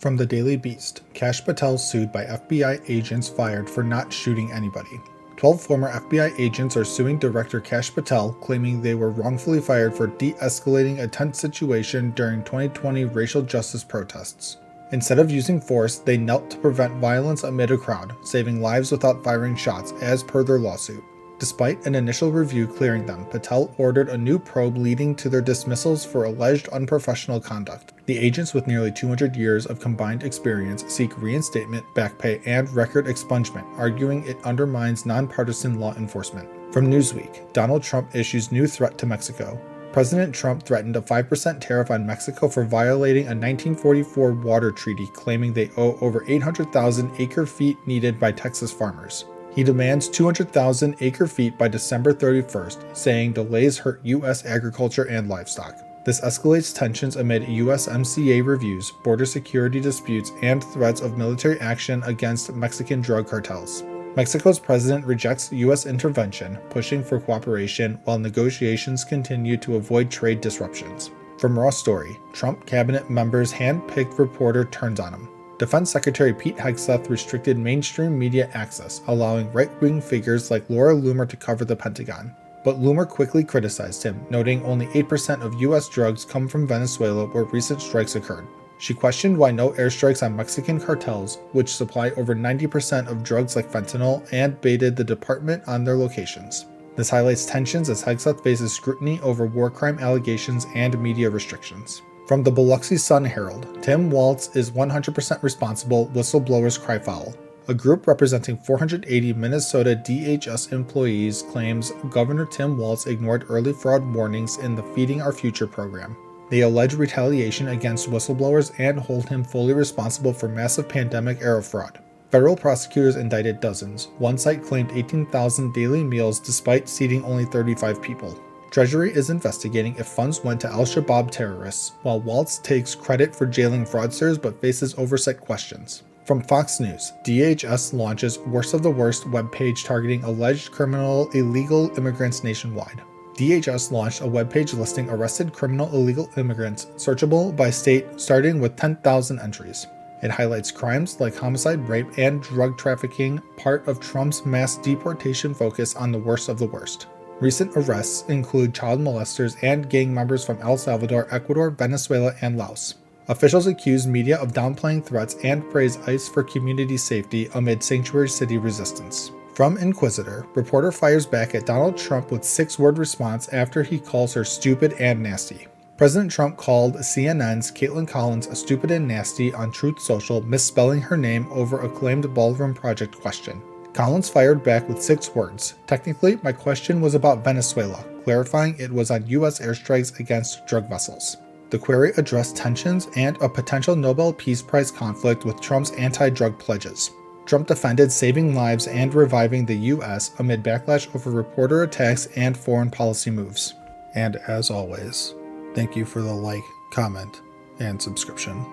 From the Daily Beast, Kash Patel sued by FBI agents fired for not shooting anybody. 12 former FBI agents are suing Director Kash Patel, claiming they were wrongfully fired for de-escalating a tense situation during 2020 racial justice protests. Instead of using force, they knelt to prevent violence amid a crowd, saving lives without firing shots, as per their lawsuit. Despite an initial review clearing them, Patel ordered a new probe leading to their dismissals for alleged unprofessional conduct. The agents with nearly 200 years of combined experience seek reinstatement, back pay, and record expungement, arguing it undermines nonpartisan law enforcement. From Newsweek, Donald Trump issues new threat to Mexico. President Trump threatened a 5% tariff on Mexico for violating a 1944 water treaty, claiming they owe over 800,000 acre-feet needed by Texas farmers. He demands 200,000 acre-feet by December 31st, saying delays hurt U.S. agriculture and livestock. This escalates tensions amid USMCA reviews, border security disputes, and threats of military action against Mexican drug cartels. Mexico's president rejects U.S. intervention, pushing for cooperation while negotiations continue to avoid trade disruptions. From Raw Story, Trump cabinet members' hand-picked reporter turns on him. Defense Secretary Pete Hegseth restricted mainstream media access, allowing right-wing figures like Laura Loomer to cover the Pentagon. But Loomer quickly criticized him, noting only 8% of U.S. drugs come from Venezuela where recent strikes occurred. She questioned why no airstrikes on Mexican cartels, which supply over 90% of drugs like fentanyl, and baited the department on their locations. This highlights tensions as Hegseth faces scrutiny over war crime allegations and media restrictions. From the Biloxi Sun-Herald, Tim Walz is 100% responsible, whistleblowers cry foul. A group representing 480 Minnesota DHS employees claims Governor Tim Walz ignored early fraud warnings in the Feeding Our Future program. They allege retaliation against whistleblowers and hold him fully responsible for massive pandemic-era fraud. Federal prosecutors indicted dozens. One site claimed 18,000 daily meals despite seating only 35 people. Treasury is investigating if funds went to al-Shabaab terrorists, while Walz takes credit for jailing fraudsters but faces oversight questions. From Fox News, DHS launches Worst of the Worst webpage targeting alleged criminal illegal immigrants nationwide. DHS launched a webpage listing arrested criminal illegal immigrants, searchable by state, starting with 10,000 entries. It highlights crimes like homicide, rape, and drug trafficking, part of Trump's mass deportation focus on the worst of the worst. Recent arrests include child molesters and gang members from El Salvador, Ecuador, Venezuela, and Laos. Officials accuse media of downplaying threats and praise ICE for community safety amid sanctuary city resistance. From Inquisitor, reporter fires back at Donald Trump with 6-word response after he calls her stupid and nasty. President Trump called CNN's Caitlin Collins a stupid and nasty on Truth Social, misspelling her name over acclaimed Ballroom Project question. Collins fired back with 6 words. Technically, my question was about Venezuela, clarifying it was on U.S. airstrikes against drug vessels. The query addressed tensions and a potential Nobel Peace Prize conflict with Trump's anti-drug pledges. Trump defended saving lives and reviving the U.S. amid backlash over reporter attacks and foreign policy moves. And as always, thank you for the like, comment, and subscription.